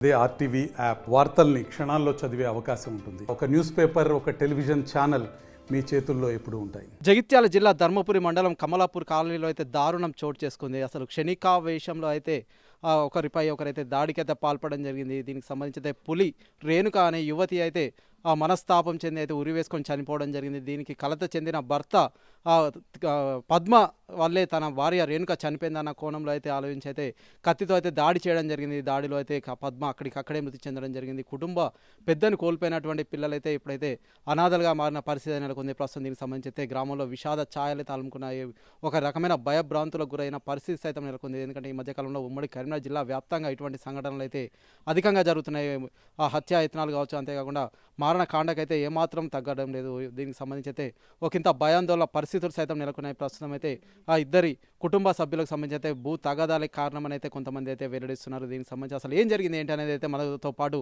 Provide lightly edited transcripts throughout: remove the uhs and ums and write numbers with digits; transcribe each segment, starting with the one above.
అదే RTV app వార్తల్ని క్షణాల్లో చదివే అవకాశం ఉంటుంది. ఒక న్యూస్ పేపర్, ఒక టెలివిజన్ ఛానల్ మీ చేతుల్లో ఎప్పుడూ ఉంటాయి. జగిత్యాల జిల్లా ధర్మపురి మండలం కమలాపూర్ కాలనీలో అయితే దారుణం చోటు చేసుకుంది. అసలు క్షణికావేశంలో అయితే ఒకరిపై ఒకరైతే దాడికైతే పాల్పడడం జరిగింది. దీనికి సంబంధించి అయితే పులి రేణుక అనే యువతి అయితే మనస్తాపం చెంది అయితే ఉరి వేసుకొని చనిపోవడం జరిగింది. దీనికి కలత చెందిన భర్త పద్మ వల్లే తన భార్య రేణుక చనిపోయిందన్న కోణంలో అయితే ఆలోచించి అయితే కత్తితో అయితే దాడి చేయడం జరిగింది. దాడిలో అయితే పద్మ అక్కడే మృతి చెందడం జరిగింది. కుటుంబ పెద్దను కోల్పోయినటువంటి పిల్లలైతే ఇప్పుడైతే అనాథలుగా మారిన పరిస్థితి నెలకొంది. ప్రస్తుతం దీనికి సంబంధించి అయితే గ్రామంలో విషాద ఛాయలైతే అలుముకున్నాయి. ఒక రకమైన భయభ్రాంతులకు గురైన పరిస్థితి సైతం నెలకొంది. ఎందుకంటే ఈ మధ్యకాలంలో ఉమ్మడి కరీంనగర్ జిల్లా వ్యాప్తంగా ఇటువంటి సంఘటనలు అయితే అధికంగా జరుగుతున్నాయి. హత్యాయత్నాలు కావచ్చు, అంతేకాకుండా మారణకాండకైతే ఏమాత్రం తగ్గడం లేదు. దీనికి సంబంధించి అయితే ఒకంత భయాందోళన పరిస్థితులు సైతం నెలకొన్నాయి. ప్రస్తుతం అయితే ఆ ఇద్దరి కుటుంబ సభ్యులకు సంబంధించి అయితే భూ తగాదాలకు కారణమని అయితే కొంతమంది అయితే వెల్లడిస్తున్నారు. దీనికి సంబంధించి అసలు ఏం జరిగింది ఏంటి అనేది అయితే మనతో పాటు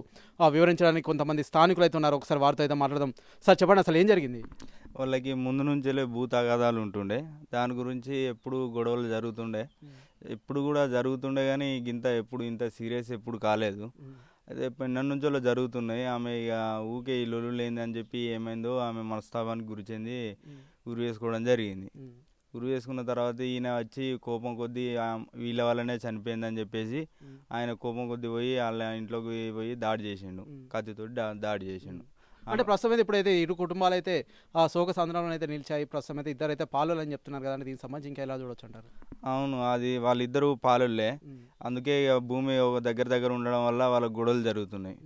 వివరించడానికి కొంతమంది స్థానికులు అయితే ఉన్నారు. ఒకసారి వారితో అయితే మాట్లాడదాం. సార్ చెప్పండి, అసలు ఏం జరిగింది? వాళ్ళకి ముందు నుంచే భూ తగాదాలు ఉంటుండే, దాని గురించి ఎప్పుడు గొడవలు జరుగుతుండే, ఎప్పుడు కూడా జరుగుతుండే, కానీ ఇంత సీరియస్ ఎప్పుడు కాలేదు. అయితే పెన్న నుంచో జరుగుతున్నాయి. ఆమె ఇక ఊకే ఈ లొల్లు లేదని చెప్పి ఏమైందో ఆమె మనస్తాపానికి గురి చెంది ఉరి వేసుకోవడం జరిగింది. ఉరి వేసుకున్న తర్వాత ఈయన వచ్చి కోపం కొద్దీ వీళ్ళ వల్లనే చనిపోయిందని చెప్పేసి ఆయన కోపం కొద్దీ పోయి వాళ్ళ ఇంట్లోకి పోయి దాడి చేసిండు, కత్తితో దాడి చేసిండు. అంటే ప్రస్తుతం అయితే ఇప్పుడైతే ఇరు కుటుంబాలు అయితే శోక సంద్రంలో అయితే నిలిచాయి. ప్రస్తుతం అయితే ఇద్దరు అయితే పాలు అని చెప్తున్నారు కదా, దీనికి సంబంధించి ఇంకా ఎలా చూడొచ్చు అంటారు? అవును, అది వాళ్ళిద్దరూ పాలులే. అందుకే ఇక భూమి ఒక దగ్గర ఉండడం వల్ల వాళ్ళ గొడవలు జరుగుతున్నాయి.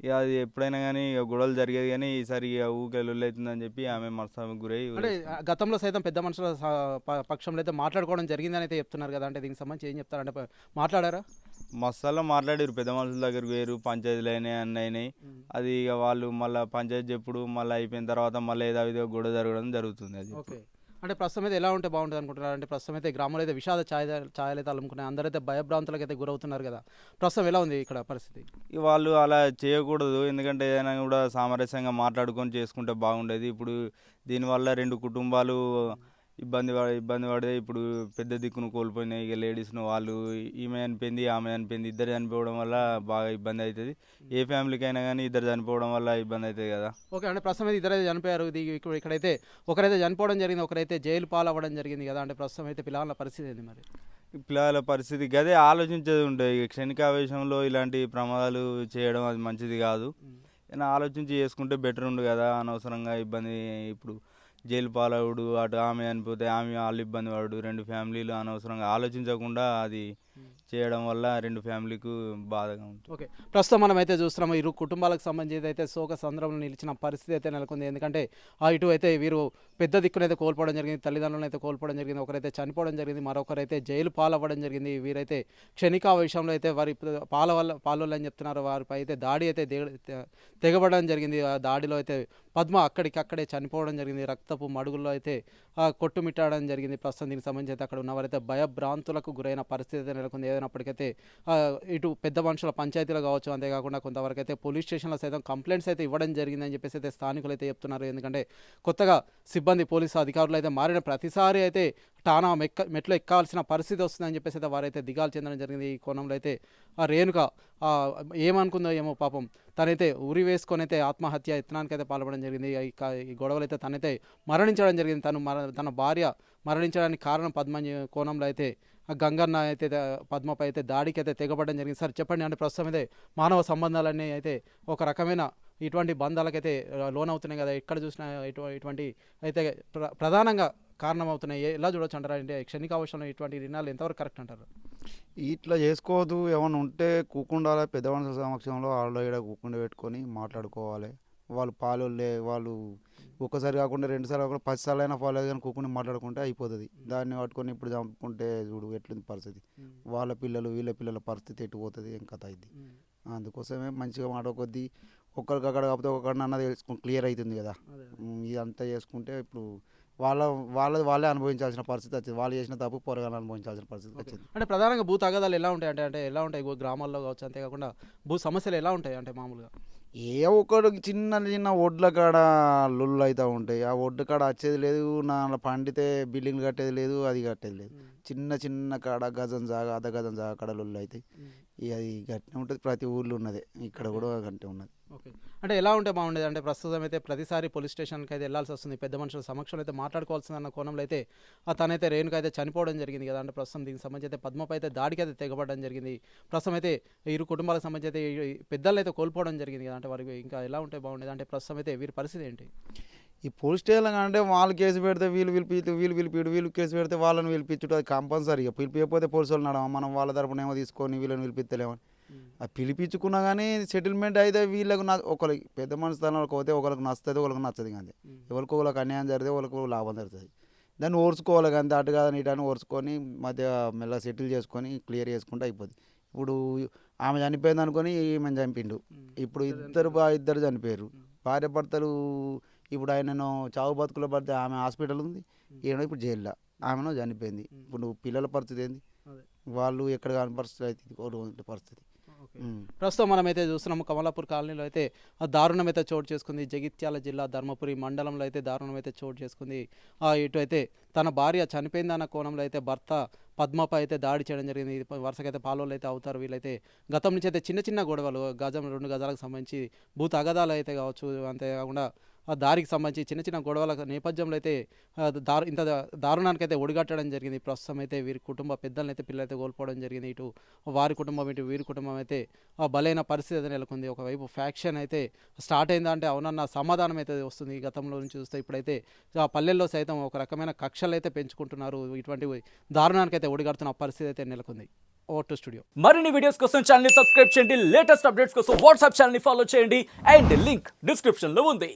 ఇక అది ఎప్పుడైనా కానీ ఇక గొడవలు జరిగేది, కానీ ఈసారి ఇక ఊకే లొల్లి అవుతుందని చెప్పి ఆమె మనస్తానికి గురై. అంటే గతంలో సైతం పెద్ద మనుషుల పక్షంలో అయితే మాట్లాడుకోవడం జరిగిందని అయితే చెప్తున్నారు కదా, అంటే దీనికి సంబంధించి ఏం చెప్తారు? అంటే మాట్లాడారా? మసాలా మాట్లాడారు, పెద్ద మనుషుల దగ్గరికి వేరు, పంచాయతీలు అయినాయి, అన్నీ అయినాయి. అది ఇక వాళ్ళు మళ్ళీ పంచాయతీ చెప్పుడు మళ్ళీ అయిపోయిన తర్వాత మళ్ళీ ఏదో విధంగా గొడవ జరగడం జరుగుతుంది. అది ఓకే. అంటే ప్రస్తుతం అయితే ఎలా ఉంటే బాగుంటుంది అనుకుంటున్నారు? అంటే ప్రస్తుతం అయితే గ్రామంలో అయితే విషాద ఛాయలైతే అలుముకున్నాయి. అందరైతే భయభ్రాంతులకు అయితే గురవుతున్నారు కదా, ప్రస్తుతం ఎలా ఉంది ఇక్కడ పరిస్థితి? వాళ్ళు అలా చేయకూడదు, ఎందుకంటే ఏదైనా కూడా సామరస్యంగా మాట్లాడుకొని చేసుకుంటే బాగుండేది. ఇప్పుడు దీనివల్ల రెండు కుటుంబాలు ఇబ్బంది పడితే ఇప్పుడు పెద్ద దిక్కును కోల్పోయినాయి. ఇక లేడీస్ను వాళ్ళు ఈమె చనిపోయింది, ఆమె చనిపోయింది, ఇద్దరు చనిపోవడం వల్ల బాగా ఇబ్బంది అవుతుంది. ఏ ఫ్యామిలీకి అయినా కానీ ఇద్దరు చనిపోవడం వల్ల ఇబ్బంది అవుతుంది కదా. ఓకే. అంటే ప్రస్తుతం అయితే ఇద్దరైతే చనిపోయారు. ఇక్కడైతే ఒకరైతే చనిపోవడం జరిగింది, ఒకరైతే జైలు పాలవ్వడం జరిగింది కదా. అంటే ప్రస్తుతం అయితే పిల్లల పరిస్థితి ఏంది మరి? పిల్లల పరిస్థితి గదే ఆలోచించేది ఉంటుంది. ఇక క్షణికావేశంలో ఇలాంటి ప్రమాదాలు చేయడం అది మంచిది కాదు. ఏమైనా ఆలోచించి చేసుకుంటే బెటర్ ఉండు కదా. అనవసరంగా ఇబ్బంది, ఇప్పుడు జైలు పాలవుడు, అటు ఆమె చనిపోతే ఆమె వాళ్ళు ఇబ్బంది పడు, రెండు ఫ్యామిలీలు అనవసరంగా ఆలోచించకుండా అది చేయడం వల్ల రెండు ఫ్యామిలీకు బాధగా ఉంటుంది. ఓకే. ప్రస్తుతం మనం అయితే చూస్తున్నాము ఇరు కుటుంబాలకు సంబంధించి అయితే శోక సంద్రంలో నిలిచిన పరిస్థితి అయితే నెలకొంది. ఎందుకంటే ఇటు అయితే వీరు పెద్ద దిక్కునైతే కోల్పోవడం జరిగింది, తల్లిదండ్రులను అయితే కోల్పోవడం జరిగింది, ఒకరైతే చనిపోవడం జరిగింది, మరొకరైతే జైలు పాలవ్వడం జరిగింది. వీరైతే క్షణికావేశంలో అయితే వారి పాలవల్ల అని చెప్తున్నారు. వారిపై అయితే దాడి అయితే తెగబడడం జరిగింది. ఆ దాడిలో అయితే పద్మ అక్కడికక్కడే చనిపోవడం జరిగింది. రక్తపు మడుగుల్లో అయితే కొట్టుమిట్టాడడం జరిగింది. ప్రస్తుతం దీనికి సంబంధించి అయితే అక్కడ ఉన్నవారైతే భయభ్రాంతులకు గురైన పరిస్థితి అయితే నెలకొంది. ఏదైనప్పటికైతే ఇటు పెద్ద మనుషుల పంచాయతీలు కావచ్చు, అంతేకాకుండా కొంతవరకు అయితే పోలీస్ స్టేషన్లో సైతం కంప్లైంట్స్ అయితే ఇవ్వడం జరిగిందని చెప్పేసి అయితే స్థానికులు అయితే చెప్తున్నారు. ఎందుకంటే కొత్తగా పోలీసు అధికారులు అయితే మారిన ప్రతిసారి అయితే టానా మెట్లు ఎక్కాల్సిన పరిస్థితి వస్తుందని చెప్పేసి అయితే వారైతే దిగాలు చెందడం జరిగింది. ఈ కోణంలో అయితే రేణుక ఏమనుకుందో ఏమో పాపం, తనైతే ఉరి వేసుకొని అయితే ఆత్మహత్య యత్నానికి అయితే పాల్పడడం జరిగింది. ఈ గొడవలు అయితే తనైతే మరణించడం జరిగింది. తన భార్య మరణించడానికి కారణం పద్మ కోణంలో అయితే గంగన్న అయితే పద్మపై అయితే దాడికి అయితే తెగబడడం జరిగింది. సార్ చెప్పండి, అంటే ప్రస్తుతం అయితే మానవ సంబంధాలన్నీ అయితే ఒక రకమైన ఇటువంటి బంధాలకైతే లోనవుతున్నాయి కదా, ఎక్కడ చూసినా ఇటువంటి అయితే ప్రధానంగా కారణమవుతున్నాయి. ఎలా చూడొచ్చు అంటారా? అంటే క్షణికావేశంలో ఇటువంటి నిర్ణయాలు ఎంతవరకు కరెక్ట్ అంటారు? ఇట్లా చేసుకోవద్దు. ఏమన్నా ఉంటే కూకుండాలి, పెద్ద మనుషుల సమక్షంలో ఆడలో ఈడ కూకుండా పెట్టుకొని మాట్లాడుకోవాలి. వాళ్ళు వాళ్ళు ఒక్కసారి కాకుండా 2 సార్లు కాకుండా 10 సార్లు అయినా ఫాలో కానీ కూకుండా మాట్లాడుకుంటే అయిపోతుంది. దాన్ని పట్టుకొని ఇప్పుడు చంపుకుంటే చూడు ఎట్లుంది పరిస్థితి. వాళ్ళ పిల్లలు వీళ్ళ పిల్లల పరిస్థితి ఎటు పోతుంది, ఏం కథ అయింది. అందుకోసమే మంచిగా మాట కొద్దీ ఒక్కరికి అక్కడ కాకపోతే ఒకరిని అన్నది క్లియర్ అవుతుంది కదా. ఇదంతా చేసుకుంటే ఇప్పుడు వాళ్ళే అనుభవించాల్సిన పరిస్థితి వచ్చింది. వాళ్ళు చేసిన తప్పు పొరగానే అనుభవించాల్సిన పరిస్థితి వచ్చింది. అంటే ప్రధానంగా భూ తగాదాలు ఎలా ఉంటాయి? అంటే ఎలా ఉంటాయి గ్రామాల్లో కావచ్చు, అంతేకాకుండా భూ సమస్యలు ఎలా ఉంటాయి? అంటే మామూలుగా ఏ ఒక్కడు చిన్న ఒడ్ల కాడ లొల్లు అవుతూ ఉంటాయి. ఆ ఒడ్డు కాడ వచ్చేది లేదు, నా పండితే బిల్డింగ్లు కట్టేది లేదు, అది కట్టేది లేదు. చిన్న కాడ గజం జాగా అర్ధ గజం జాగా కాడ లొల్లు అవుతాయి. ఇక అది గట్టినే ఉంటుంది, ప్రతి ఊర్లో ఉన్నదే, ఇక్కడ కూడా గట్టినే ఉన్నది. ఓకే. అంటే ఎలా ఉంటే బాగుండేది అంటే ప్రస్తుతం అయితే ప్రతిసారి పోలీస్ స్టేషన్కి అయితే వెళ్ళాల్సి వస్తుంది, పెద్ద మనుషుల సమక్షంలో అయితే మాట్లాడుకోవాల్సిందన్న కోణంలో అయితే తనైతే రేణుక అయితే చనిపోవడం జరిగింది కదా. అంటే ప్రస్తుతం దీనికి సంబంధించి అయితే పద్మపై అయితే దాడికి అయితే తెగబడడం జరిగింది. ప్రస్తుతం అయితే ఇరు కుటుంబాలకు సంబంధించి అయితే ఈ పెద్దలు అయితే కోల్పోవడం జరిగింది కదా. అంటే వారికి ఇంకా ఎలా ఉంటే బాగుండేది అంటే ప్రస్తుతం అయితే వీరి పరిస్థితి ఏంటి? ఈ పోలీస్ స్టేషన్ అంటే వాళ్ళు కేసు పెడితే వీళ్ళు వీళ్ళు కేసు పెడితే వాళ్ళని పిలిపించుడు అది కంపల్సరీ. ఇక పిలిపియకపోతే పోలీసు వాళ్ళు నడవ, మనం వాళ్ళ తరపున ఏమో తీసుకొని వీళ్ళని పిలిపిస్తలేమని అది పిలిపించుకున్నా కానీ సెటిల్మెంట్ అయితే వీళ్ళకు ఒకరికి పెద్ద మనిషి స్థానాలకు పోతే ఒకరికి నచ్చుతుంది, ఒకరికి నచ్చదు. కానీ ఎవరికి ఒకరికి అన్యాయం జరిగితే ఒకరికి లాభం జరుగుతుంది. దాన్ని ఓర్చుకోవాలి కానీ అటు కాదని ఇటు అని ఓర్చుకొని మధ్య మెల్ల సెటిల్ చేసుకొని క్లియర్ చేసుకుంటే అయిపోద్ది. ఇప్పుడు ఆమె చనిపోయింది అనుకొని ఈమె చంపిండు, ఇప్పుడు ఇద్దరు చనిపోయారు భార్య భర్తలు. ఇప్పుడు ఆయనను చావు బతుకుల పడితే ఆమె హాస్పిటల్ ఉంది, ఈయన ఇప్పుడు జైల్లో, ఆమెను చనిపోయింది. ఇప్పుడు పిల్లల పరిస్థితి ఏంది, వాళ్ళు ఎక్కడ కాని పరిస్థితి అయితే పరిస్థితి. ప్రస్తుతం మనమైతే చూస్తున్నాము కమలాపూర్ కాలనీలో అయితే దారుణం అయితే చోటు చేసుకుంది. జగిత్యాల జిల్లా ధర్మపురి మండలంలో అయితే దారుణం అయితే చోటు చేసుకుంది. ఇటు అయితే తన భార్య చనిపోయిందన్న కోణంలో అయితే భర్త పద్మపై అయితే దాడి చేయడం జరిగింది. వరుసగా అయితే పాలోళ్ళు అయితే అవుతారు వీళ్ళైతే. గతం నుంచి అయితే చిన్న చిన్న గొడవలు, గజం 2 గజాలకు సంబంధించి భూ తగాదాలు అయితే కావచ్చు, అంతేకాకుండా దారికి సంబంధించి చిన్న చిన్న గొడవల నేపథ్యంలో అయితే ఇంత దారుణానికి అయితే ఒడిగట్టడం జరిగింది. ప్రస్తుతం అయితే వీరి కుటుంబ పెద్దలను అయితే పిల్లలైతే కోల్పోవడం జరిగింది. ఇటు వారి కుటుంబం ఇటు వీరి కుటుంబం అయితే బలైన పరిస్థితి అయితే నెలకొంది. ఒకవైపు ఫ్యాక్షన్ అయితే స్టార్ట్ అయిందా అంటే అవునన్న సమాధానం అయితే వస్తుంది. గతంలో నుంచి చూస్తే ఇప్పుడైతే పల్లెల్లో సైతం ఒక రకమైన కక్షలు అయితే పెంచుకుంటున్నారు. ఇటువంటి దారుణానికి అయితే ఒడిగడుతున్న పరిస్థితి అయితే నెలకొంది. Over to studio. మరిన్ని వీడియోస్ కోసం ఛానల్ ని సబ్స్క్రైబ్ చేయండి, లేటెస్ట్ అప్డేట్స్ కోసం వాట్సాప్ ఛానల్ ని ఫాలో చేయండి అండ్ లింక్ డిస్క్రిప్షన్ లో ఉంది.